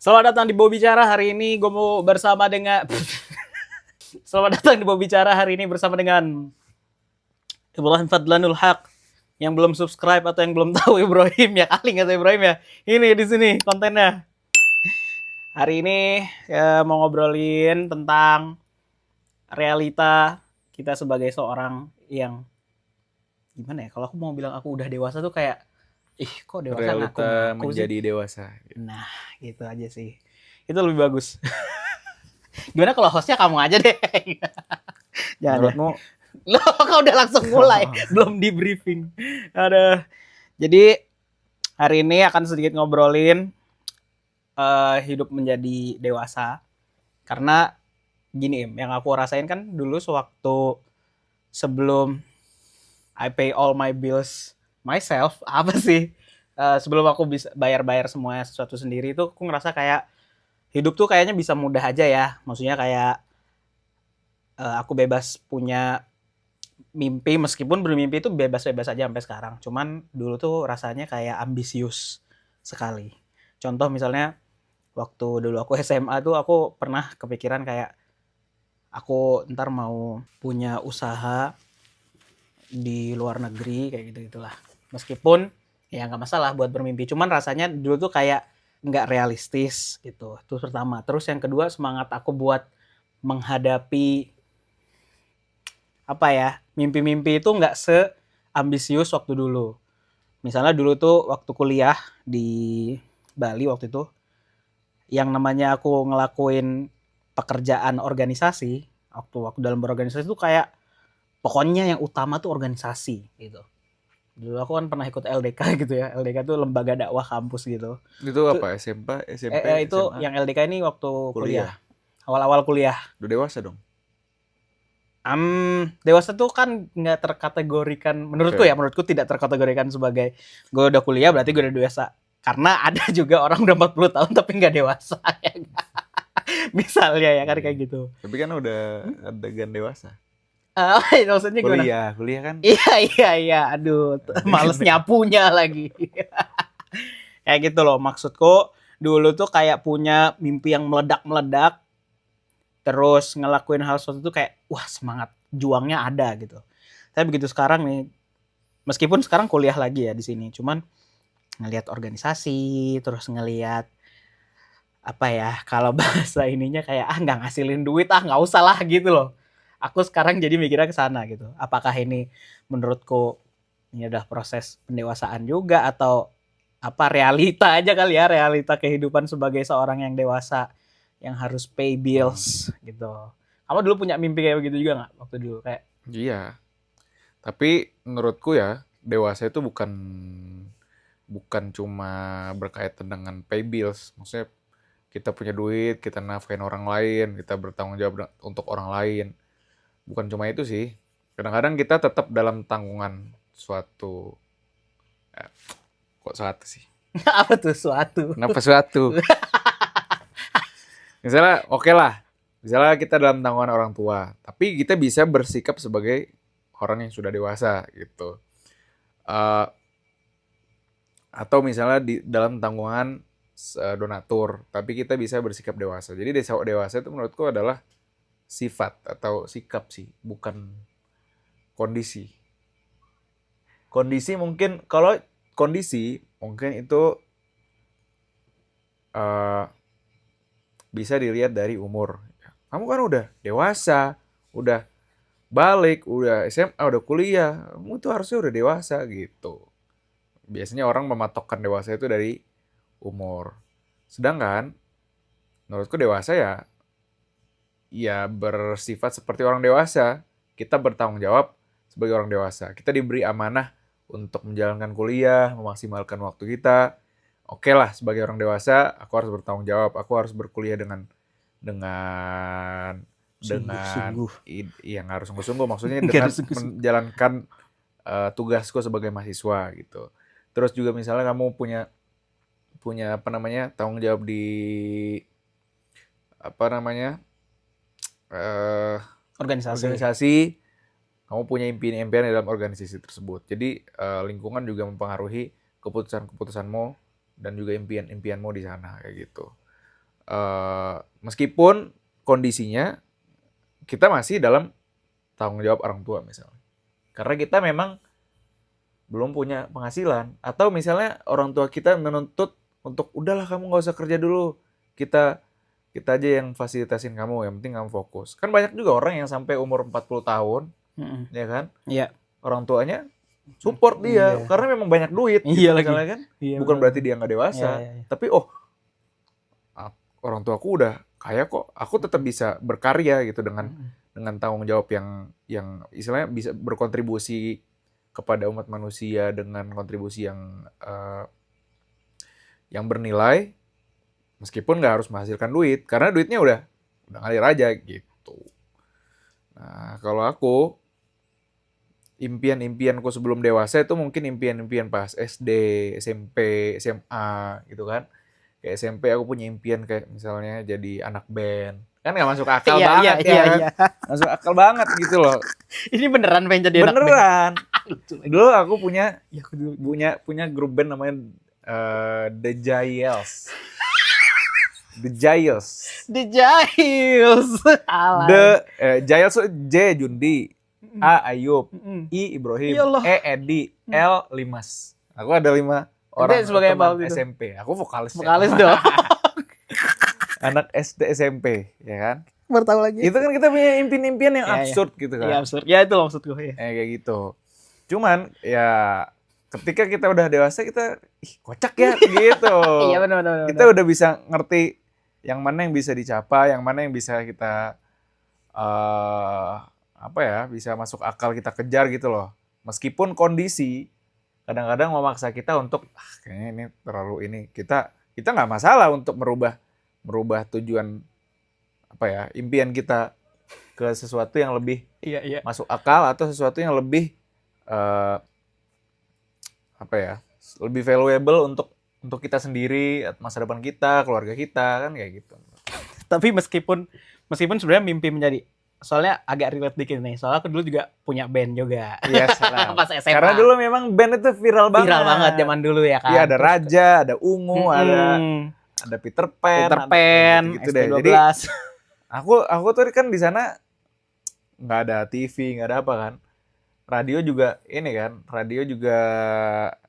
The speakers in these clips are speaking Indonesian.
Selamat datang di Bobi Bicara. Hari ini gue mau bersama dengan Selamat datang di Bobi Bicara. Hari ini bersama dengan Ibrahim Fadlanul Haq. Yang belum subscribe atau yang belum tahu Ibrahim ya kali nggak tahu Ibrahim ya. Ini di sini kontennya. Hari ini mau ngobrolin tentang realita kita sebagai seorang yang gimana ya? Kalau aku mau bilang aku udah dewasa tuh kayak kok dewasa realita ngaku menjadi sih? dewasa. Nah, gitu aja sih. Itu lebih bagus. Gimana kalau hostnya kamu aja deh? Jangan Menurutmu? Loh, kau udah langsung mulai, belum di briefing. Ada. Jadi hari ini akan sedikit ngobrolin hidup menjadi dewasa. Karena gini, yang aku rasain kan dulu sewaktu sebelum I pay all my bills myself, apa sih? Sebelum aku bisa bayar-bayar semuanya sesuatu sendiri itu aku ngerasa kayak hidup tuh kayaknya bisa mudah aja ya. Maksudnya kayak aku bebas punya mimpi, meskipun bermimpi itu bebas-bebas aja sampai sekarang. Cuman dulu tuh rasanya kayak ambisius sekali. Contoh misalnya waktu dulu aku SMA tuh aku pernah kepikiran kayak aku ntar mau punya usaha di luar negeri kayak gitu-gitulah. Meskipun ya nggak masalah buat bermimpi. Cuman rasanya dulu tuh kayak nggak realistis gitu. Itu pertama. Terus yang kedua semangat aku buat menghadapi apa ya, mimpi-mimpi itu nggak seambisius waktu dulu. Misalnya dulu tuh waktu kuliah di Bali waktu itu, yang namanya aku ngelakuin pekerjaan organisasi, waktu dalam berorganisasi itu kayak pokoknya yang utama tuh organisasi gitu. Dulu aku kan pernah ikut LDK gitu ya. LDK tuh lembaga dakwah kampus gitu. Itu Itu apa? SMP, itu SMA, yang LDK ini waktu kuliah. kuliah? Awal-awal kuliah. Udah dewasa dong? Dewasa tuh kan nggak terkategorikan, menurutku ya, Oke. menurutku tidak terkategorikan sebagai gue udah kuliah berarti gue udah dewasa. Karena ada juga orang udah 40 tahun tapi nggak dewasa ya. Misalnya ya kan kayak gitu. Tapi kan udah adegan dewasa. Maksudnya gimana? Kuliah kan Iya, aduh, adegan males nyapunya lagi. Kayak gitu loh, maksudku dulu tuh kayak punya mimpi yang meledak-meledak, terus ngelakuin hal sesuatu tuh kayak, wah semangat, juangnya ada gitu. Tapi begitu sekarang nih, meskipun sekarang kuliah lagi ya di sini, cuman ngelihat organisasi, terus ngelihat apa ya, kalau bahasa ininya kayak nggak ngasilin duit, nggak usah lah gitu loh. Aku sekarang jadi mikirnya ke sana gitu. Apakah ini menurutku ini adalah proses pendewasaan juga atau apa realita aja kali ya, realita kehidupan sebagai seorang yang dewasa yang harus pay bills gitu. Kamu dulu punya mimpi kayak begitu juga nggak waktu dulu kayak? iya. Tapi menurutku ya, dewasa itu bukan bukan cuma berkaitan dengan pay bills. Maksudnya kita punya duit, kita nafkahin orang lain, kita bertanggung jawab untuk orang lain. Bukan cuma itu sih. Kadang-kadang kita tetap dalam tanggungan suatu. eh, Kok suatu sih? Apa tuh suatu? Kenapa suatu? Misalnya, oke lah. Misalnya kita dalam tanggungan orang tua, tapi kita bisa bersikap sebagai orang yang sudah dewasa gitu. Eh, atau misalnya di dalam tanggungan donatur, tapi kita bisa bersikap dewasa. Jadi dewasa itu menurutku adalah sifat atau sikap sih, bukan kondisi. Kondisi mungkin kalau kondisi mungkin itu eh, bisa dilihat dari umur. Kamu kan udah dewasa, udah balik, udah SMA, udah kuliah, kamu tuh harusnya udah dewasa gitu. Biasanya orang mematokkan dewasa itu dari umur. Sedangkan menurutku dewasa ya bersifat seperti orang dewasa. Kita bertanggung jawab sebagai orang dewasa. Kita diberi amanah untuk menjalankan kuliah, memaksimalkan waktu kita. Oke lah, sebagai orang dewasa, aku harus bertanggung jawab. Aku harus berkuliah dengan Sungguh-sungguh. yang harus sungguh-sungguh. Maksudnya Nggak ada dengan sungguh-sungguh. menjalankan tugasku sebagai mahasiswa gitu. Terus juga misalnya kamu punya punya apa namanya tanggung jawab di apa namanya eh Organisasi. organisasi, kamu punya impian-impian dalam organisasi tersebut. Jadi lingkungan juga mempengaruhi keputusan-keputusanmu dan juga impian-impianmu di sana kayak gitu. meskipun kondisinya kita masih dalam tanggung jawab orang tua misalnya. Karena kita memang belum punya penghasilan. Atau misalnya orang tua kita menuntut untuk udahlah kamu nggak usah kerja dulu. Kita aja yang fasilitasin kamu, yang penting kamu fokus. Kan banyak juga orang yang sampai umur 40 tahun, ya kan? Iya. Orang tuanya support dia Iya. karena memang banyak duit gitu, Iya lagi. misalnya kan. Iya, Bukan benar. berarti dia nggak dewasa. Iya. Tapi orang tuaku udah kaya kok. Aku tetap bisa berkarya gitu dengan tanggung jawab yang istilahnya bisa berkontribusi kepada umat manusia dengan kontribusi yang bernilai, meskipun nggak harus menghasilkan duit karena duitnya udah ngalir aja gitu. Nah, kalau aku impian-impianku sebelum dewasa itu mungkin impian-impian pas SD, SMP, SMA gitu kan. Kayak SMP aku punya impian kayak misalnya jadi anak band. Kan nggak masuk akal banget ya kan? Iya. Masuk akal banget gitu loh. Ini beneran pengen jadi anak band. Beneran. Lucu lagi. Dulu aku punya Ya, aku dulu. punya grup band namanya The Giles. The Giles. The Giles. Alah. The Giles tuh J Jundi, A Ayub, Mm-mm. I Ibrahim, Ya Allah. E Edi, L Limas. Aku ada 5 orang sebagai teman apa gitu? SMP. Aku vokalis. Vokalis dong. Anak SD SMP, ya kan? Baru tahu lagi. Itu kan kita punya impian-impian yang Iya, absurd gitu kan. Iya absurd. Ya itu loh maksud gue ya. Kayak gitu. Cuman ya ketika kita udah dewasa kita kocak ya gitu. Iya benar. Kita udah bisa ngerti yang mana yang bisa dicapai, yang mana yang bisa kita bisa masuk akal kita kejar gitu loh. Meskipun kondisi kadang-kadang memaksa kita untuk kayaknya ini terlalu ini. Kita nggak masalah untuk merubah tujuan impian kita ke sesuatu yang lebih Iya. masuk akal atau sesuatu yang lebih lebih valuable untuk kita sendiri, masa depan kita, keluarga kita, kan kayak gitu. Tapi meskipun sebenarnya mimpi menjadi, soalnya agak relate dikit nih. Soalnya aku dulu juga punya band juga. Iya, salah. Pas SMA. Karena dulu memang band itu viral banget. Viral banget zaman dulu ya kan. Iya, ada Raja, ada Ungu, ada Peter Pan, gitu deh. ST12. Jadi aku tuh kan di sana nggak ada TV, nggak ada apa kan. Radio juga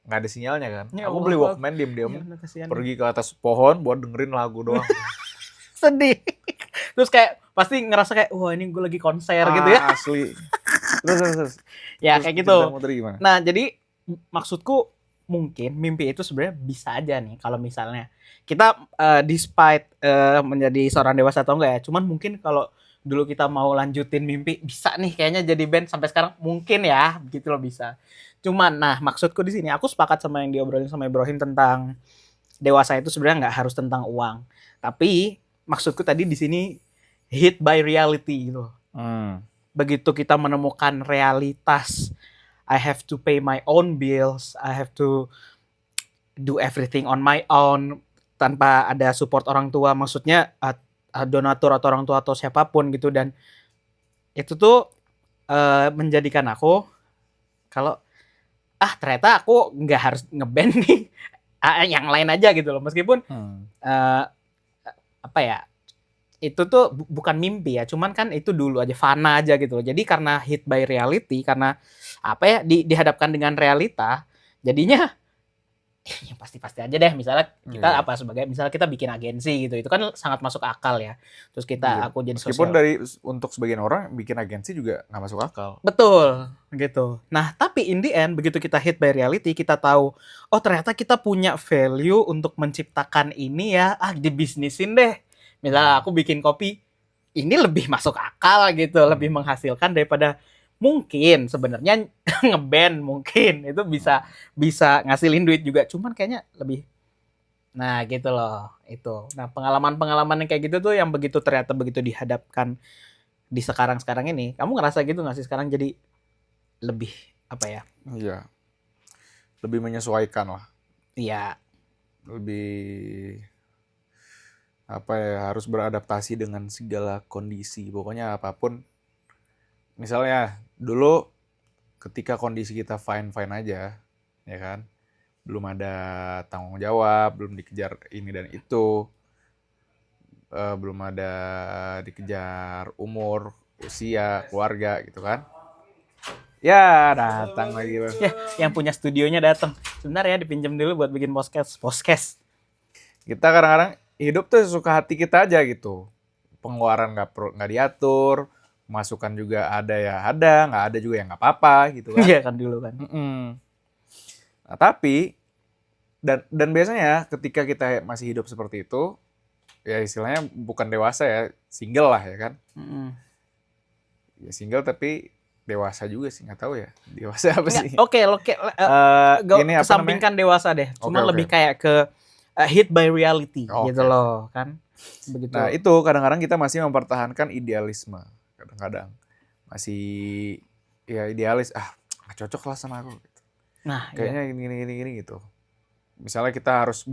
nggak ada sinyalnya kan. Ya Aku Allah, beli Walkman diam-diam, Iya, kasihan. pergi ke atas pohon buat dengerin lagu doang. Sedih. Terus kayak pasti ngerasa kayak wah ini gue lagi konser gitu ya. Asli. Terus. Ya Terus kayak gitu. cerita Putri gimana? Nah jadi maksudku mungkin mimpi itu sebenarnya bisa aja nih kalau misalnya kita despite menjadi seorang dewasa atau enggak ya, cuman mungkin kalau dulu kita mau lanjutin mimpi bisa nih kayaknya jadi band sampai sekarang mungkin ya begitu loh bisa. Cuman nah maksudku di sini aku sepakat sama yang diobrolin sama Ibrahim tentang dewasa itu sebenarnya nggak harus tentang uang, tapi maksudku tadi di sini hit by reality gitu. Begitu kita menemukan realitas, I have to pay my own bills, I have to do everything on my own tanpa ada support orang tua, maksudnya donatur atau orang tua atau siapapun gitu, dan itu tuh menjadikan aku kalau ternyata aku nggak harus ngeband nih, yang lain aja gitu loh, meskipun itu tuh bukan mimpi ya, cuman kan itu dulu aja fana aja gitu loh. Jadi karena hit by reality, karena dihadapkan dengan realita, jadinya ya pasti-pasti aja deh. Misalnya kita misalnya kita bikin agensi gitu, itu kan sangat masuk akal ya. Terus aku jadi meskipun sosial. untuk sebagian orang bikin agensi juga nggak masuk akal. Betul, gitu. Nah, tapi in the end begitu kita hit by reality, kita tahu, oh ternyata kita punya value untuk menciptakan ini ya, dibisnisin deh. Misalnya aku bikin kopi, ini lebih masuk akal gitu, lebih menghasilkan daripada mungkin sebenarnya ngeband, mungkin itu bisa ngasilin duit juga, cuman kayaknya lebih. Nah, gitu loh, itu. Nah, pengalaman yang kayak gitu tuh yang ternyata begitu dihadapkan di sekarang ini, kamu ngerasa gitu nggak sih sekarang jadi lebih Iya. Lebih menyesuaikan lah. Iya. Lebih harus beradaptasi dengan segala kondisi. Pokoknya apapun. Misalnya dulu ketika kondisi kita fine-fine aja, ya kan? Belum ada tanggung jawab, belum dikejar ini dan itu. belum ada dikejar umur, usia, keluarga gitu kan. Ya, datang lagi Bang. Ya, yang punya studionya datang. Sebentar ya, dipinjam dulu buat bikin podcast. Kita kadang-kadang hidup tuh suka hati kita aja gitu. Pengeluaran nggak diatur, masukan juga ada ya ada, nggak ada juga ya nggak apa-apa gitu kan. Iya kan dulu kan. Nah, tapi dan biasanya ketika kita masih hidup seperti itu, ya istilahnya bukan dewasa ya, single lah ya kan. Ya single tapi dewasa juga sih, nggak tahu ya dewasa apa sih. Oke, Ini apa kesampingkan dewasa deh. Cuma Oke. lebih kayak ke hit by reality Oke. gitu loh kan. Begitu. Nah itu kadang-kadang kita masih mempertahankan idealisme, kadang-kadang masih ya idealis, nggak cocok lah sama aku gitu. Nah, Kayaknya gini gitu. Misalnya kita harus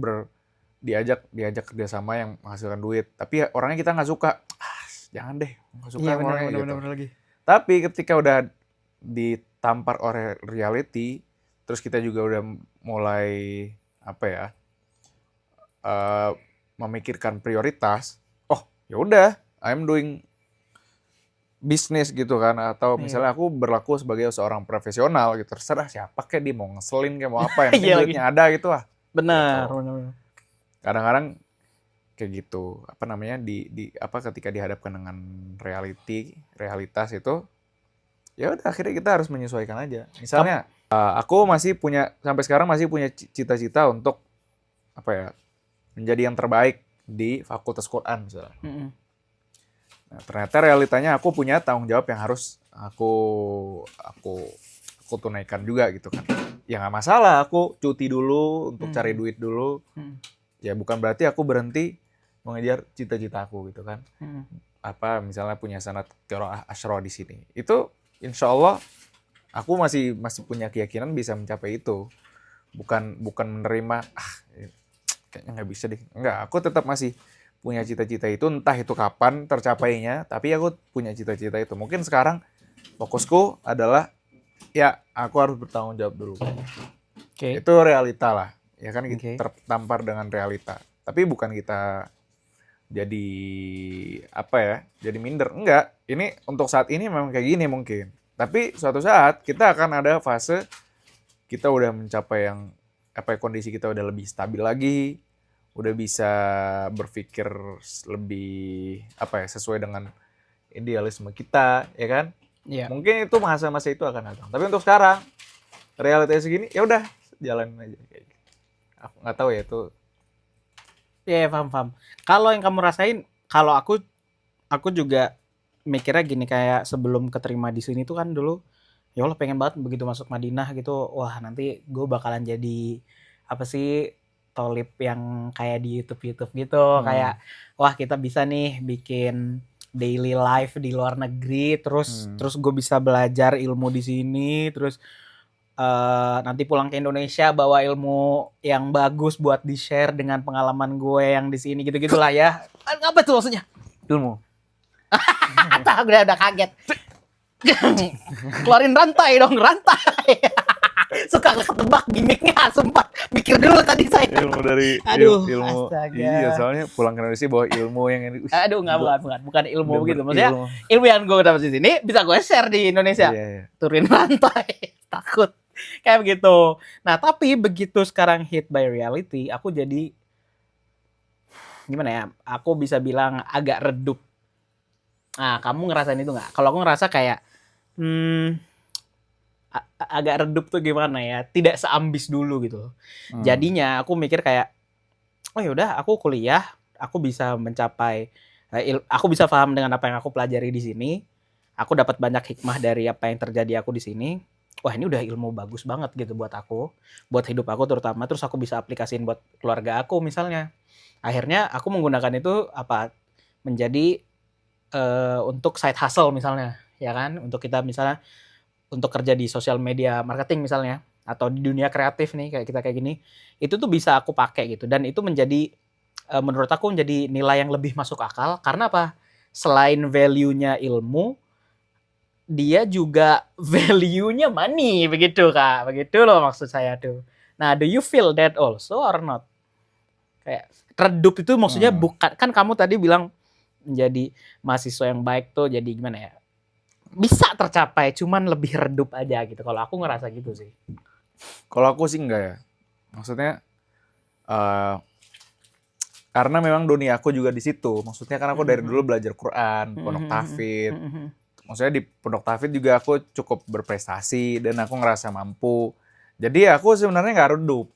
diajak kerjasama yang menghasilkan duit, tapi ya orangnya kita nggak suka, jangan deh, nggak suka sama orangnya gitu. lagi. Tapi ketika udah ditampar oleh reality, terus kita juga udah mulai apa ya, memikirkan prioritas. Oh ya udah, I'm doing bisnis gitu kan, atau misalnya aku berlaku sebagai seorang profesional gitu, terserah siapa kayak dia mau ngeselin kayak mau apa, yang penting duitnya ada gitu lah. Benar. Kadang-kadang kayak gitu, apa namanya, ketika dihadapkan dengan realitas itu, ya udah akhirnya kita harus menyesuaikan aja. Misalnya aku sampai sekarang masih punya cita-cita untuk apa ya, menjadi yang terbaik di Fakultas Quran misalnya. Nah, ternyata realitanya aku punya tanggung jawab yang harus aku tunaikan juga gitu kan. Ya nggak masalah, aku cuti dulu untuk cari duit dulu. Ya bukan berarti aku berhenti mengejar cita-cita aku gitu kan. Apa misalnya punya sanad qiraah asyra di sini. Itu insya Allah aku masih punya keyakinan bisa mencapai itu. Bukan menerima kayaknya nggak bisa deh. Enggak, aku tetap masih punya cita-cita itu, entah itu kapan tercapainya, tapi aku punya cita-cita itu. Mungkin sekarang fokusku adalah ya aku harus bertanggung jawab dulu. Itu realita lah. Ya kan kita tertampar dengan realita. Tapi bukan kita jadi apa ya, jadi minder. Enggak, ini untuk saat ini memang kayak gini mungkin. Tapi suatu saat kita akan ada fase kita udah mencapai yang kondisi kita udah lebih stabil lagi, udah bisa berpikir lebih sesuai dengan idealisme kita, ya kan? Iya. Mungkin itu masa-masa itu akan datang. Tapi untuk sekarang realitanya segini, ya udah jalanin aja kayak gitu. Aku nggak tahu ya itu. Ya, paham. Kalau yang kamu rasain, kalau aku juga mikirnya gini, kayak sebelum keterima di sini tuh kan dulu, ya Allah pengen banget begitu masuk Madinah gitu, wah nanti gue bakalan jadi apa sih, tolib yang kayak di YouTube gitu, kayak wah kita bisa nih bikin daily life di luar negeri, terus gue bisa belajar ilmu di sini, terus nanti pulang ke Indonesia bawa ilmu yang bagus buat di-share dengan pengalaman gue yang di sini gitu-gitulah ya. Apa tuh maksudnya? Ilmu. Atau udah kaget. Keluarin rantai. Suka ketebak gimmicknya, sempat mikir dulu tadi saya. Ilmu dari ilmu. Astaga. Iya, soalnya pulang ke Indonesia bawa ilmu yang ini. Bukan ilmu begitu. Maksudnya ilmu yang gue dapat di sini bisa gue share di Indonesia. Iya. Turunin rantai. Takut. Kayak begitu. Nah, tapi begitu sekarang hit by reality, aku jadi gimana ya? Aku bisa bilang agak redup. Nah, kamu ngerasain itu nggak? Kalau aku ngerasa kayak agak redup tuh gimana ya? Tidak seambis dulu gitu. Jadinya aku mikir kayak, oh yaudah, aku kuliah, aku bisa mencapai, aku bisa paham dengan apa yang aku pelajari di sini. Aku dapat banyak hikmah dari apa yang terjadi aku di sini. Wah, ini udah ilmu bagus banget gitu buat aku, buat hidup aku terutama. Terus aku bisa aplikasiin buat keluarga aku misalnya. Akhirnya aku menggunakan itu menjadi untuk side hustle misalnya, ya kan? Untuk kita misalnya untuk kerja di sosial media marketing misalnya, atau di dunia kreatif nih kayak kita kayak gini, itu tuh bisa aku pakai gitu. Dan itu menjadi menurut aku menjadi nilai yang lebih masuk akal. Karena apa? Selain value-nya ilmu, dia juga value-nya money, begitu Kak. Begitu loh maksud saya tuh. Nah, do you feel that also or not? Kayak redup itu maksudnya Hmm. bukan, kan kamu tadi bilang menjadi mahasiswa yang baik tuh jadi gimana ya? Bisa tercapai, cuman lebih redup aja gitu. Kalau aku ngerasa gitu sih. Kalau aku sih enggak ya. Maksudnya eh karena memang dunia aku juga di situ. Maksudnya kan aku dari dulu belajar Quran, pondok tahfidz. Maksudnya di pondok tahfidz juga aku cukup berprestasi dan aku ngerasa mampu. Jadi aku sebenarnya nggak redup.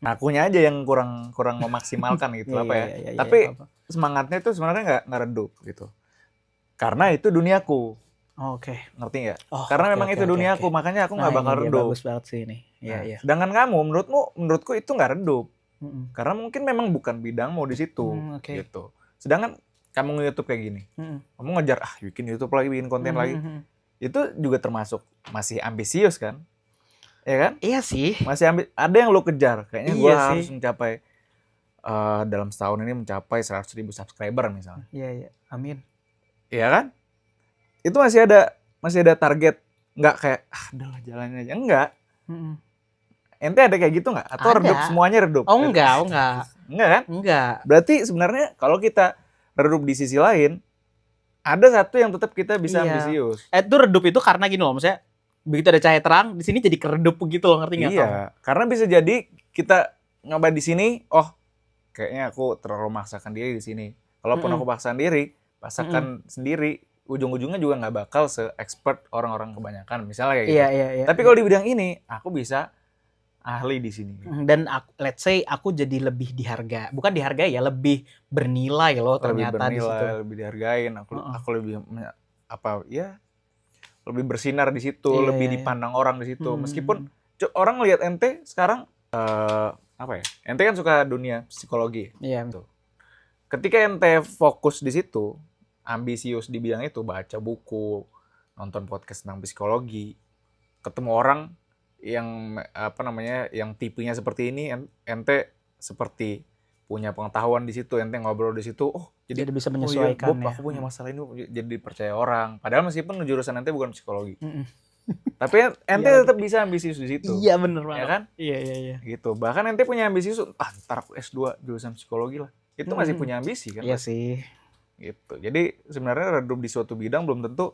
Akunya aja yang kurang memaksimalkan gitu apa ya. Iya, Tapi apa-apa. semangatnya itu sebenarnya nggak redup gitu. Karena itu duniaku, Oke. ngerti nggak? Oh, Karena oke, memang oke, itu oke, duniaku, oke. makanya aku Nah, nggak ini bakal dia redup. bagus banget sih ini. Iya, Nah, iya. sedangkan kamu, menurutku itu nggak redup. Mm-mm. Karena mungkin memang bukan bidangmu di situ, Oke. gitu. Sedangkan kamu nge-YouTube kayak gini, Mm-mm. kamu ngejar bikin YouTube lagi, bikin konten lagi, Mhm. itu juga termasuk masih ambisius kan? Ya kan? Iya sih. Masih ada yang lo kejar. Kayaknya gue Iya harus sih. mencapai dalam setahun ini mencapai 100.000 subscriber misalnya. Iya, iya. Amin. Iya kan? Itu masih ada target. Nggak kayak udahlah jalanin aja. Enggak. Mm-mm. Ente ada kayak gitu nggak? Atau Ada. redup semuanya redup? Oh enggak, enggak. Enggak kan? Enggak. Berarti sebenarnya kalau kita redup di sisi lain, ada satu yang tetap kita bisa Iya. ambisius. Itu redup itu karena gini loh, maksudnya begitu ada cahaya terang, di sini jadi keredup begitu loh, ngerti nggak kamu? Iya, karena bisa jadi kita nyoba di sini, kayaknya aku terlalu memaksakan diri di sini. Kalaupun Mm-mm. aku paksakan sendiri, ujung-ujungnya juga nggak bakal se-expert orang-orang kebanyakan. Misalnya kayak gitu. Iya, iya, iya. Tapi kalau di bidang ini, aku bisa ahli di sini. Dan let's say aku jadi lebih bukan dihargai ya, lebih bernilai loh Lebih ternyata di situ. bernilai, lebih dihargain. Aku lebih lebih bersinar di situ, Iya, lebih iya, iya. dipandang orang di situ. Hmm. Meskipun orang lihat ente sekarang ente kan suka dunia psikologi. Iya. Gitu. Ketika ente fokus di situ, ambisius di bidang itu, baca buku, nonton podcast tentang psikologi, ketemu orang yang yang tipenya seperti ini, ente seperti punya pengetahuan di situ, ente ngobrol di situ, Jadi bisa oh iya, menyesuaikan Bob, ya. aku punya masalah ini, jadi dipercaya orang. Padahal meskipun jurusan ente bukan psikologi. Mm-mm. Tapi ente Iya, tetap bisa ambisius di situ. Iya bener banget. Ya kan? Iya, iya, iya. Gitu. Bahkan ente punya ambisius, ntar aku S2 jurusan psikologi lah. Itu masih punya ambisi kan? Iya sih. Gitu. Jadi sebenarnya redup di suatu bidang belum tentu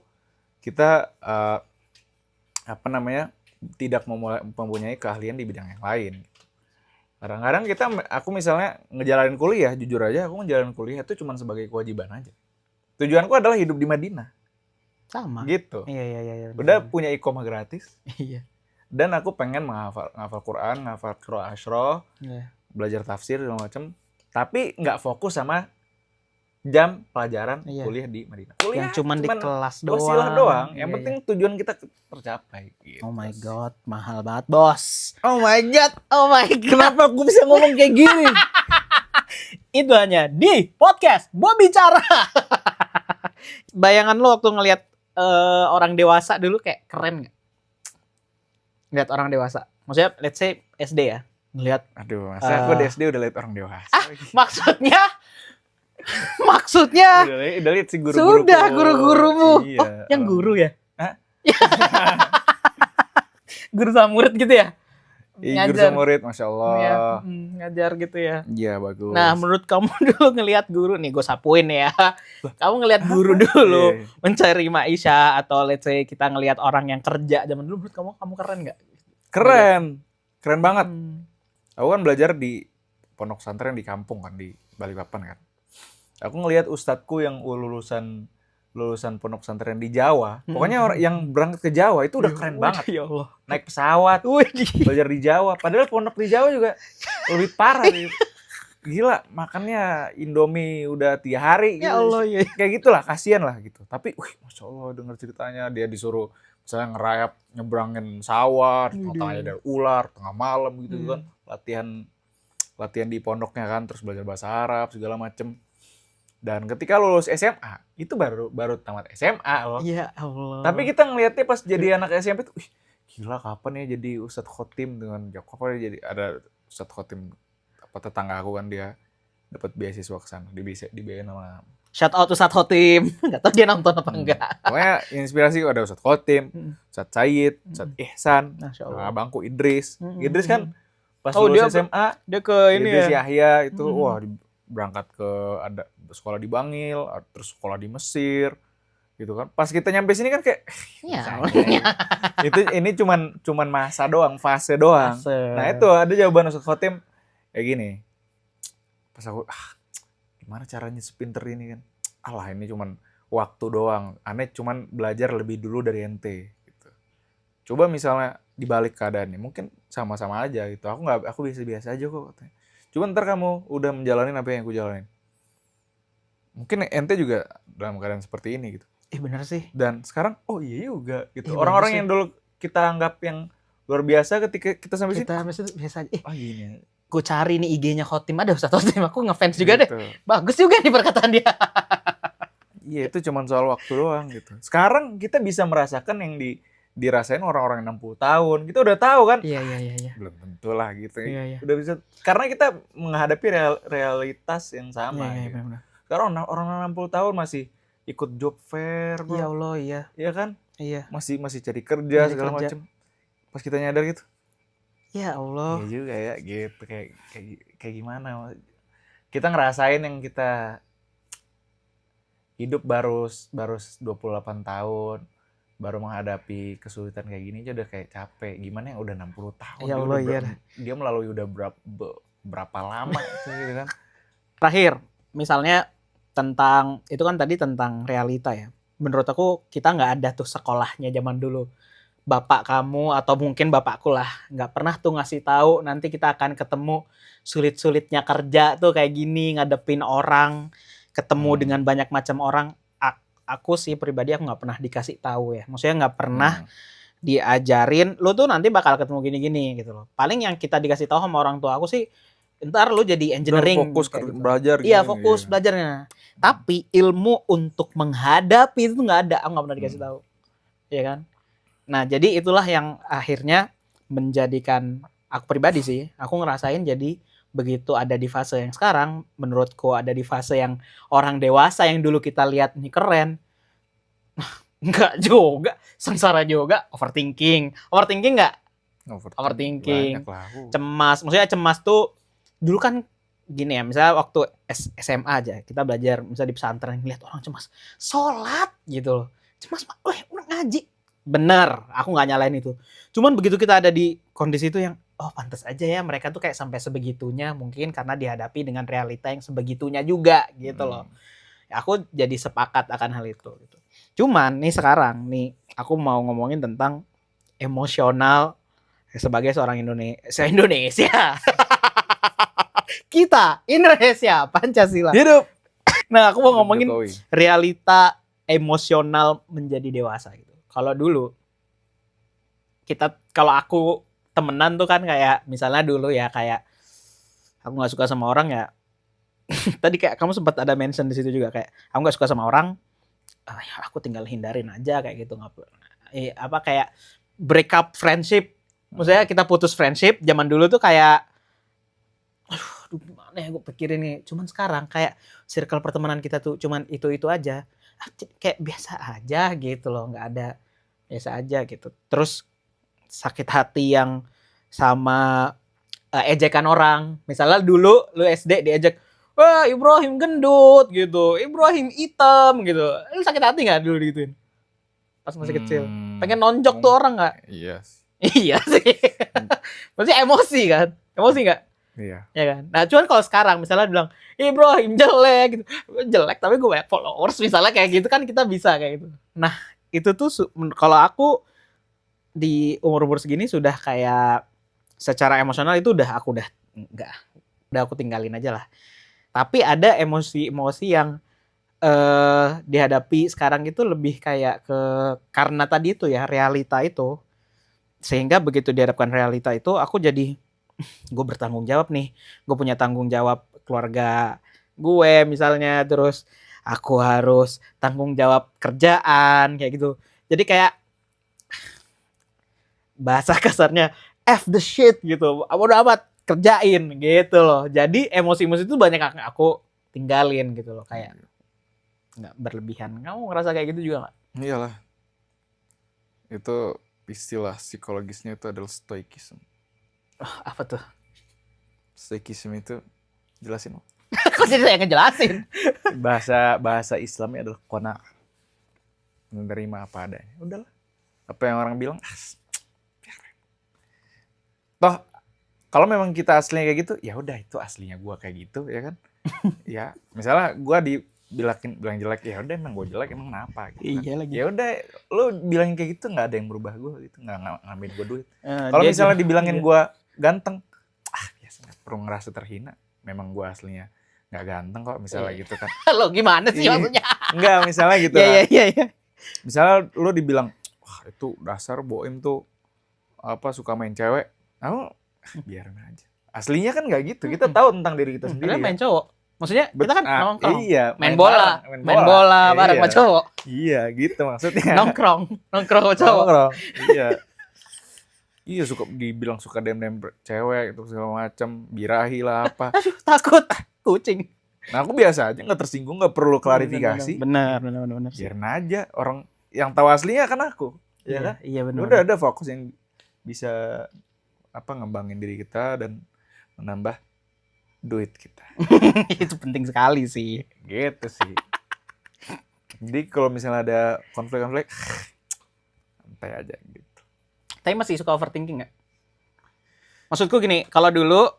kita tidak mempunyai keahlian di bidang yang lain. Kadang-kadang aku misalnya ngejalanin kuliah, jujur aja aku ngejalanin kuliah itu cuma sebagai kewajiban aja. Tujuanku adalah hidup di Madinah. Sama. Gitu. Iya. Udah punya iqomah gratis. Iya. Dan aku pengen menghafal Quran, menghafal Qur'an Asyroh, Iya. belajar tafsir segala macam. Tapi nggak fokus sama jam pelajaran kuliah di Madinah. Kuliah Yang cuman di kelas doang. Wasilah doang. Yang Iya, penting tujuan kita tercapai. Gitu. Oh my god, mahal banget bos. Oh my god. Oh my god. Kenapa aku bisa ngomong kayak gini? Itu hanya di podcast Gua Bicara. Bayangan lo waktu ngelihat orang dewasa dulu kayak keren nggak? Ngeliat orang dewasa. Maksudnya let's say SD ya. Ngeliat. Aduh, masa aku di SD udah lihat orang dewasa. Maksudnya udah lihat si guru-guru. sudah guru-gurumu. Iya, Oh, yang guru ya? Hah? Guru sama murid gitu ya? Guru sama murid, Masya Allah. Ya, ngajar gitu ya. Iya, bagus. Nah, menurut kamu dulu ngelihat guru nih, gue sapuin ya. Kamu ngelihat guru dulu mencari maisha atau let's say kita ngelihat orang yang kerja zaman dulu, menurut kamu keren nggak? Keren banget. Aku kan belajar di pondok pesantren di kampung kan, di Balikpapan kan. Aku ngelihat ustadku yang lulusan pondok pesantren di Jawa. Pokoknya orang yang berangkat ke Jawa itu udah keren banget. Ya Allah. Naik pesawat, belajar di Jawa. Padahal pondok di Jawa juga lebih parah. Gila, makannya Indomie udah 3 hari. Ya Allah, ya. Kayak gitulah, kasihan lah gitu. Tapi, Masya Allah, denger ceritanya dia disuruh misalnya ngerayap, nyebrangin sawah, tengah-tengahnya ada ular, tengah malam gitu kan. Latihan di pondoknya kan, terus belajar bahasa Arab, segala macem. Dan ketika lulus SMA, itu baru tamat SMA loh. Ya Allah. Tapi kita ngelihatnya pas jadi anak SMP tuh, gila kapan ya jadi Ustadz Khotim dengan kapan ya jadi ada Ustadz Khotim tetangga aku kan dia dapat beasiswa ke sana dibiayain sama. Shout out Ustadz Khotim. Enggak tahu dia nonton apa enggak. Pokoknya inspirasi ada Ustadz Khotim, Ustadz Said, Ustadz Ihsan, Masya Allah. abangku Idris. Idris kan Pas Oh, lulus dia SMA, dia ke ini Idris ya. Yahya itu Hmm. wah berangkat ke ada sekolah di Bangil, terus sekolah di Mesir gitu kan. Pas kita nyampe sini kan kayak Ya. bisanya ini cuman masa doang, fase doang. Fase. Nah, itu ada jawaban Ustadz Khotim kayak gini. Pas aku gimana caranya sepinter ini kan. Alah, ini cuman waktu doang. Aneh cuman belajar lebih dulu dari ente gitu. Coba misalnya dibalik keadaannya, mungkin sama-sama aja gitu. Aku biasa-biasa aja kok katanya. Cuma ntar kamu udah menjalani apa yang aku jalanin. Mungkin ente juga dalam keadaan seperti ini gitu. Bener sih. Dan sekarang oh iya juga gitu. Bener Orang-orang sih. yang dulu kita anggap yang luar biasa ketika kita sampai sini. Kita biasa aja. Oh gini. Gue cari nih IG-nya Khotim, ada Ustadz Khotim, aku ngefans juga Gitu. deh. Bagus juga nih perkataan dia. Iya, itu cuma soal waktu doang gitu. Sekarang kita bisa merasakan yang dirasain orang-orang 60 tahun. Kita udah tahu kan? Iya. Belum tentu lah gitu. Iya. Udah bisa karena kita menghadapi realitas yang sama. Iya, gitu. benar. Sekarang orang 60 tahun masih ikut job fair, bro. Ya Allah, iya. Iya kan? Iya. Masih cari kerja segala macam. Pas kita nyadar gitu. Ya Allah. Iya juga ya, gitu kayak gimana? Kita ngerasain yang kita hidup baru 28 tahun, baru menghadapi kesulitan kayak gini aja udah kayak capek. Gimana yang udah 60 tahun? Ya Allah, iya. Dia melalui udah berapa lama gitu kan? Terakhir, misalnya tentang itu kan tadi tentang realita ya. Menurut aku kita nggak ada tuh sekolahnya zaman dulu. Bapak kamu atau mungkin bapakku lah nggak pernah tuh ngasih tahu nanti kita akan ketemu sulit-sulitnya kerja tuh kayak gini, ngadepin orang, ketemu dengan banyak macam orang. Aku sih pribadi aku nggak pernah dikasih tahu ya, maksudnya nggak pernah diajarin lu tuh nanti bakal ketemu gini-gini gitu loh. Paling yang kita dikasih tahu sama orang tua aku sih ntar lu jadi engineering, fokus gitu. belajar iya fokus belajarnya, tapi ilmu untuk menghadapi itu nggak ada, aku nggak pernah dikasih tahu, ya kan. Nah, jadi itulah yang akhirnya menjadikan aku pribadi sih, aku ngerasain jadi begitu ada di fase yang sekarang, menurutku ada di fase yang orang dewasa yang dulu kita lihat ini keren. Enggak juga, sengsara juga, overthinking nggak? Overthinking, cemas, maksudnya cemas tuh dulu kan gini ya, misalnya waktu SMA aja kita belajar, misalnya di pesantren ngeliat orang cemas sholat gitu loh, cemas udah ngaji. Bener, aku nggak nyalain itu. Cuman begitu kita ada di kondisi itu yang, oh pantas aja ya mereka tuh kayak sampai sebegitunya, mungkin karena dihadapi dengan realita yang sebegitunya juga gitu loh. Ya, aku jadi sepakat akan hal itu. Gitu. Cuman nih sekarang nih aku mau ngomongin tentang emosional sebagai seorang Indonesia. Kita Indonesia Pancasila. Hidup. Nah aku mau ngomongin realita emosional menjadi dewasa gitu. Kalau dulu kalau aku temenan tuh kan kayak misalnya dulu ya kayak aku nggak suka sama orang ya. Tadi kayak kamu sempat ada mention di situ juga kayak aku nggak suka sama orang, aku tinggal hindarin aja kayak gitu, nggak kayak break up friendship. Maksudnya kita putus friendship zaman dulu tuh kayak aduh gimana ya gue pikirin nih. Cuman sekarang kayak circle pertemanan kita tuh cuman itu aja. Kayak biasa aja gitu loh, nggak ada, biasa aja gitu. Terus sakit hati yang sama ejekan orang. Misalnya dulu lu SD diejek, wah Ibrahim gendut gitu, Ibrahim hitam gitu. Lu sakit hati nggak dulu digituin? Pas masih kecil. Pengen nonjok tuh orang nggak? Iya. Iya sih. Maksudnya emosi kan? Emosi nggak? Iya. Ya kan. Nah, cuman kalau sekarang misalnya bilang Ibrahim jelek gitu. Jelek tapi gue banyak followers misalnya kayak gitu kan kita bisa kayak gitu. Nah, itu tuh kalau aku di umur-umur segini sudah kayak secara emosional itu udah aku tinggalin aja lah. Tapi ada emosi-emosi yang dihadapi sekarang itu lebih kayak karena tadi itu ya realita itu. Sehingga begitu dihadapkan realita itu aku jadi gue bertanggung jawab nih, gue punya tanggung jawab keluarga gue misalnya, terus aku harus tanggung jawab kerjaan kayak gitu. Jadi kayak bahasa kasarnya F the shit gitu, bodo amat kerjain gitu loh. Jadi emosi-emosi itu banyak aku tinggalin gitu loh, kayak nggak berlebihan. Kamu ngerasa kayak gitu juga nggak? Iyalah, itu istilah psikologisnya itu adalah stoikism. Oh, apa tuh? Stoikisme itu jelasin. Kok jadi saya ngejelasin? Bahasa Islamnya adalah qanaah. Menerima apa adanya. Udahlah. Apa yang orang bilang, toh kalau memang kita aslinya kayak gitu, ya udah itu aslinya gua kayak gitu, ya kan? Ya, misalnya gua bilang jelek, ya udah emang gua jelek, emang kenapa gitu. Iya lagi. Ya udah, lu bilangin kayak gitu nggak ada yang berubah gua gitu, nggak ngambil gua duit. Eh, Kalau dia misalnya juga- dibilangin iya. gua ganteng, biasa nggak perlu ngerasa terhina. Memang gua aslinya nggak ganteng kok, misalnya Iya. gitu kan. Lo gimana sih Iya. maksudnya? Enggak, misalnya gitu Iya, lah. iya, iya. Misalnya lu dibilang, wah itu dasar Boim tuh apa suka main cewek, biarin aja. Aslinya kan nggak gitu. Kita tahu tentang diri kita sendiri. Padahal Ya. main cowok. Maksudnya kita kan nongkrong. Iya, Main bola bareng Iya. sama cowok. Iya, gitu maksudnya. Nongkrong sama cowok. Nongkrong. Iya. Iya, suka dibilang suka dem cewek itu segala macam, birahi lah apa. Aduh, takut kucing. Nah, aku biasa aja nggak tersinggung, nggak perlu klarifikasi. Benar sih. Biarin aja, orang yang tahu aslinya kan aku. Ya kan? Iya benar. Udah ada fokus yang bisa ngembangin diri kita dan menambah duit kita. Itu penting sekali sih. Gitu sih. Jadi kalau misalnya ada konflik, santai aja gitu. Tapi masih suka overthinking nggak? Maksudku gini, kalau dulu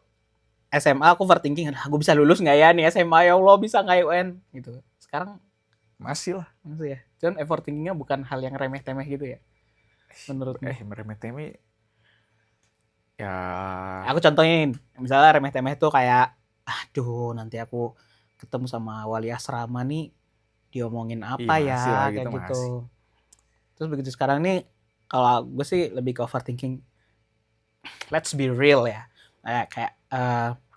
SMA aku overthinking, aku bisa lulus nggak ya nih SMA, ya Allah bisa nggak UN gitu. Sekarang Masih lah. masih ya. Cuman overthinkingnya bukan hal yang remeh-temeh gitu ya. Menurutmu? Meremeh-temeh. Ya. Aku contohin, misalnya remeh-temeh tuh kayak, aduh nanti aku ketemu sama wali asrama nih, diomongin apa Iya, masih lah, kayak gitu gitu. masih. Terus begitu sekarang nih, kalau gue sih lebih ke overthinking. Let's be real ya. Kayak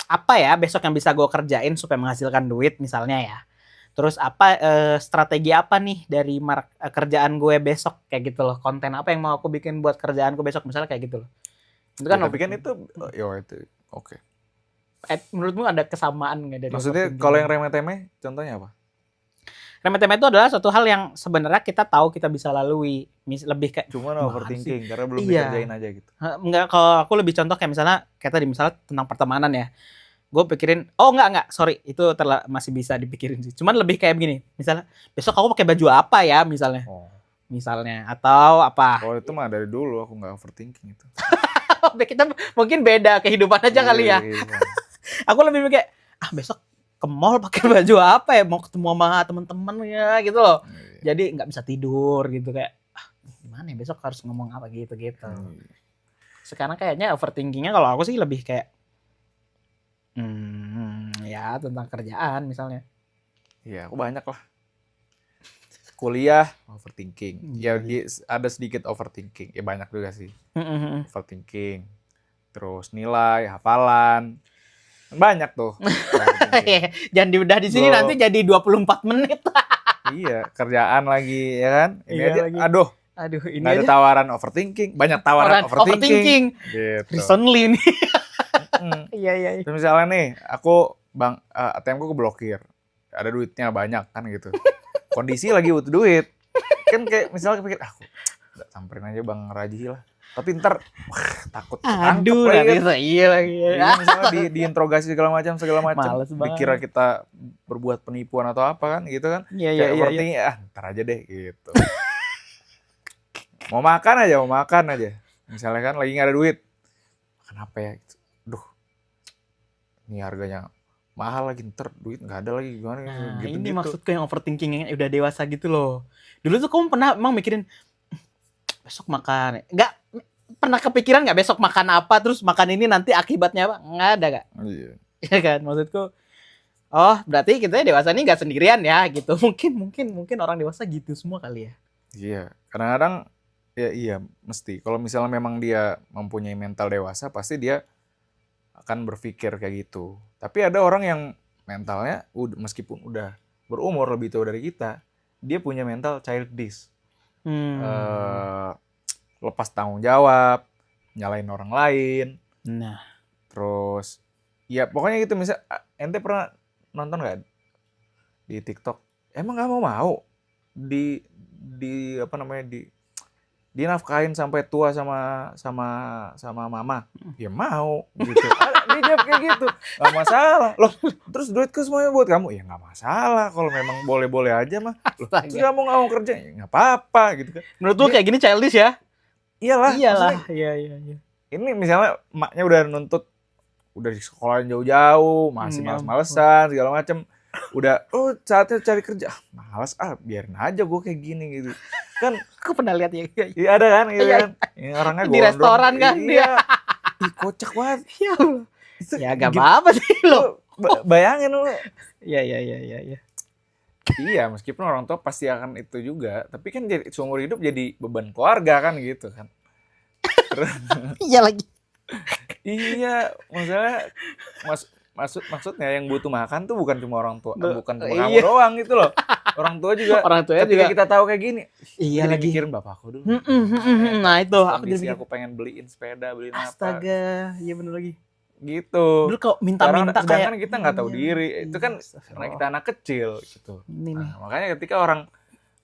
apa ya besok yang bisa gue kerjain supaya menghasilkan duit misalnya ya. Terus apa strategi apa nih dari kerjaan gue besok kayak gitu loh. Konten apa yang mau aku bikin buat kerjaan gue besok misalnya kayak gitu loh. Itu kan Ya, tapi kan itu oke. Menurutmu ada kesamaan nggak dari Maksudnya overthinking? kalau yang remeh-temeh contohnya apa? Remeh-temeh itu adalah suatu hal yang sebenarnya kita tahu kita bisa lalui. Lebih kayak Cuma gimana overthinking karena belum Iya. dikerjain aja gitu. enggak, kalau aku lebih contoh kayak misalnya misalnya tentang pertemanan ya. Gue pikirin, enggak, sorry, itu masih bisa dipikirin sih. Cuman lebih kayak begini, misalnya besok aku pakai baju apa ya misalnya. Oh. Misalnya atau apa. Kalau itu mah dari dulu aku nggak overthinking itu. Kita mungkin beda kehidupan aja kali ya. Iya. Aku lebih kayak besok ke mall pakai baju apa ya, mau ketemu sama teman-teman ya gitu loh. Iya. Jadi nggak bisa tidur gitu kayak gimana ya besok harus ngomong apa gitu. Sekarang kayaknya overthinkingnya kalau aku sih lebih kayak ya tentang kerjaan misalnya. Iya, aku banyak lah. Kuliah overthinking. Ya ada sedikit overthinking. Ya banyak juga sih. Overthinking. Terus nilai, hafalan. Banyak tuh. Jangan diudah di sini nanti jadi 24 menit. Iya, kerjaan lagi ya kan? Ini Iya aja lagi. aduh, ini nggak ada aja. tawaran overthinking, banyak tawaran overthinking. Gitu. Recently nih. Iya. Terus misalnya nih, aku ATM-ku keblokir. Ada duitnya banyak kan gitu. Kondisi lagi butuh duit. Kan kayak misalnya kepikir, aku samperin aja Bang Raji lah. Tapi ntar takut ketangkep Aduh, lagi nanti kan. iya lagi. Iya, misalnya diinterogasi segala macam. Males banget. Dikira kita berbuat penipuan atau apa kan gitu kan. Iya. Overthinking, ntar aja deh gitu. Mau makan aja. Misalnya kan lagi nggak ada duit. Makan apa ya? Gitu. Duh, ini harganya mahal lagi, ntar duit nggak ada lagi gimana gitu. Ini maksudku yang overthinking yang udah dewasa gitu loh. Dulu tuh kamu pernah emang mikirin besok makan, nggak pernah kepikiran nggak besok makan apa, terus makan ini nanti akibatnya apa? Nggak ada kak? Iya. Iya kan, maksudku. Oh, berarti kita dewasa ini nggak sendirian ya gitu. Mungkin orang dewasa gitu semua kali ya. Iya, kadang-kadang ya iya mesti. Kalau misalnya memang dia mempunyai mental dewasa, pasti dia akan berpikir kayak gitu. Tapi ada orang yang mentalnya meskipun udah berumur lebih tua dari kita, dia punya mental childish. Lepas tanggung jawab, nyalain orang lain. Nah, terus ya pokoknya gitu. Misal ente pernah nonton nggak di TikTok? Emang nggak mau di apa namanya dia nafkahin sampai tua sama mama, ya mau gitu. Dia jawab kayak gitu, nggak masalah. Loh, terus duitku semuanya buat kamu, ya nggak masalah. Kalau memang boleh-boleh aja mah. Loh, terus Astaga. kamu nggak mau kerja, ya nggak apa-apa gitu kan. Menurut lu kayak gini childish ya? Iyalah, Iyalah, maksudnya iya iya iya. ini misalnya emaknya udah nuntut, udah di sekolahin jauh-jauh, masih Ya ampun. males-malesan segala macem. Udah, saatnya cari kerja. Males biarin aja gue kayak gini gitu. Kan, Aku pernah lihat ya. iya ada kan, gitu Iya, kan. Ini orangnya Di gondrong. restoran kan dia. Iya. Ih, kocak banget. Ya Allah. Itu Ya gak apa-apa sih lo. bayangin lu. Iya iya iya iya iya. Iya, meskipun orang tua pasti akan itu juga, tapi kan jadi seumur hidup jadi beban keluarga kan gitu kan. Iya lagi. Iya, maksudnya maksudnya yang butuh makan tuh bukan cuma orang tua, bukan cuma kamu Iya. doang gitu loh. Orang tua juga. Orang tuanya ketika juga. kita tahu kayak gini, Iya jadi lagi. mikirin bapakku dulu. Nah itu aku Kondisi jadi aku pengen beliin sepeda, beliin apa astaga, iya bener lagi. gitu. Dulu kalau minta-minta kayak Sedangkan kita nggak tahu iya, diri. Itu kan iya, karena kita anak kecil gitu. Ini nih. Nah, makanya ketika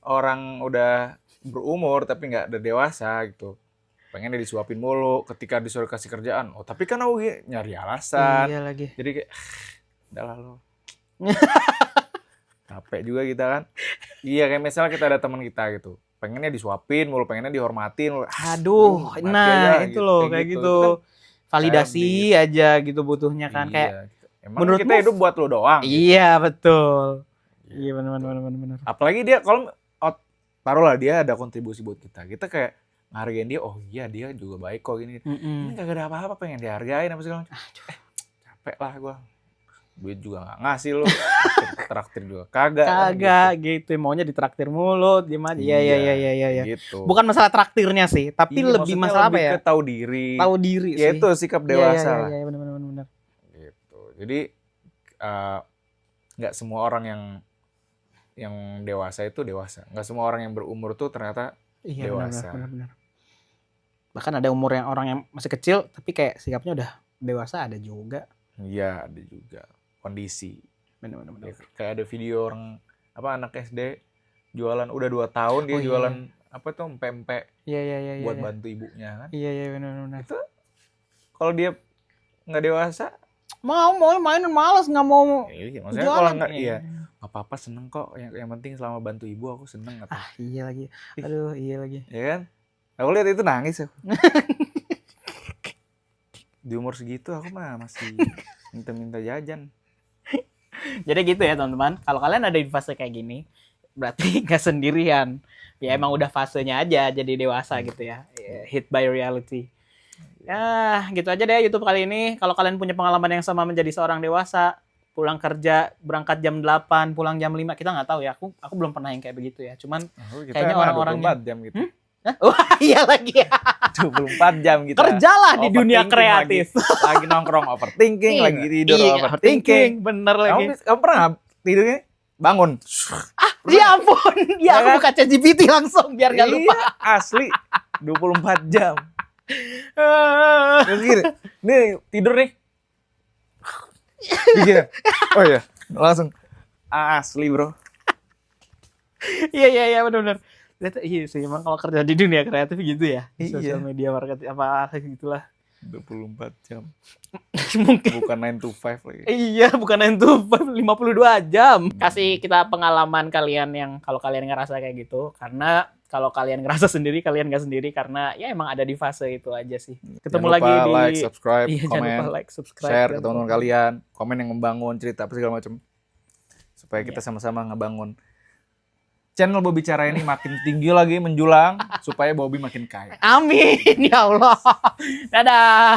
orang udah berumur tapi nggak udah dewasa gitu, pengennya disuapin mulu. Ketika disuruh kasih kerjaan, oh tapi kan aku nyari alasan. Iya lagi. Jadi kayak udahlah lo. Capek juga kita kan. Iya, kayak misalnya kita ada teman kita gitu, pengennya disuapin mulu, pengennya dihormatin mulu. Aduh, Mati nah aja, itu loh kayak gitu. Itu kan Validasi aja gitu butuhnya kan iya. kayak Emang menurutmu- kita hidup buat lo doang. iya betul. Gitu. Iya benar. Apalagi dia kalau taruhlah dia ada kontribusi buat kita. Kita kayak ngargain dia, oh iya dia juga baik kok gini. Ini kagak ada apa-apa, pengen dihargain apa segala macam. Capek lah gua. Duit juga nggak ngasih lo. Traktir juga kagak. Kagak gitu. Maunya ditraktir mulu, diem aja. Iya. Gitu. Bukan masalah traktirnya sih, tapi Iya, lebih maksudnya masalah apa lebih ya? ke tahu diri. Tahu diri Ya sih. itu sikap dewasa lah. Iya, benar. Gitu. Jadi nggak semua orang yang dewasa itu dewasa. Nggak semua orang yang berumur tuh ternyata Iya, dewasa. benar. Bahkan ada umur yang orang yang masih kecil tapi kayak sikapnya udah dewasa ada juga. Iya, ada juga kondisi. Benar. Ya, kayak ada video orang anak SD jualan udah 2 tahun dia Oh, iya. jualan apa tuh pempek Iya. buat bantu ibunya kan. Iya, benar. Itu kalau dia nggak dewasa, Mau mainin malas nggak mau. iya, maksudnya jualan. kalau nggak iya nggak apa-apa, seneng kok. Yang penting selama bantu ibu aku seneng kata. Iya lagi. Aduh, iya lagi. Ya kan? Aku lihat itu nangis aku. Di umur segitu aku mah masih minta jajan. Jadi gitu ya teman-teman. Kalau kalian ada di fase kayak gini, berarti nggak sendirian. Ya emang udah fasenya aja jadi dewasa gitu ya. Hit by reality. Ya gitu aja deh YouTube kali ini. Kalau kalian punya pengalaman yang sama menjadi seorang dewasa, pulang kerja berangkat jam 8, pulang jam 5, kita nggak tahu ya. Aku belum pernah yang kayak begitu ya. Cuman Kita kayaknya emang orang-orang 24 jam gitu. wah iya lagi ya. 24 jam kita. Kerjalah di dunia Overthinking kreatif. Lagi nongkrong overthinking, lagi tidur Iya, overthinking. bener lagi. Kamu pernah nggak tidurnya bangun? Ya ampun, ya aku kan? buka ChatGPT langsung biar gak lupa. Iya, asli 24 jam. Terus gini, nih tidur nih. Gini. Oh iya, langsung asli bro. Iya benar. Iya sih, emang kalau kerja di dunia kreatif gitu ya. Iya. Sosial media marketing apa gitulah. 24 jam. Mungkin. Bukan 9 to 5 lagi. Iya, bukan 9 to 5, 52 jam. Kasih kita pengalaman kalian yang kalau kalian ngerasa kayak gitu. Karena kalau kalian ngerasa sendiri, kalian nggak sendiri. Karena ya emang ada di fase itu aja sih. Ketemu Jangan lagi lupa di... like, subscribe, Iya, jangan komen, lupa like, subscribe. share ke teman-teman kalian. Komen yang membangun, cerita apa segala macam. Supaya kita sama-sama ngebangun channel Bobby Cara ini makin tinggi lagi, menjulang. Supaya Bobby makin kaya. Amin, ya Allah. Dadah.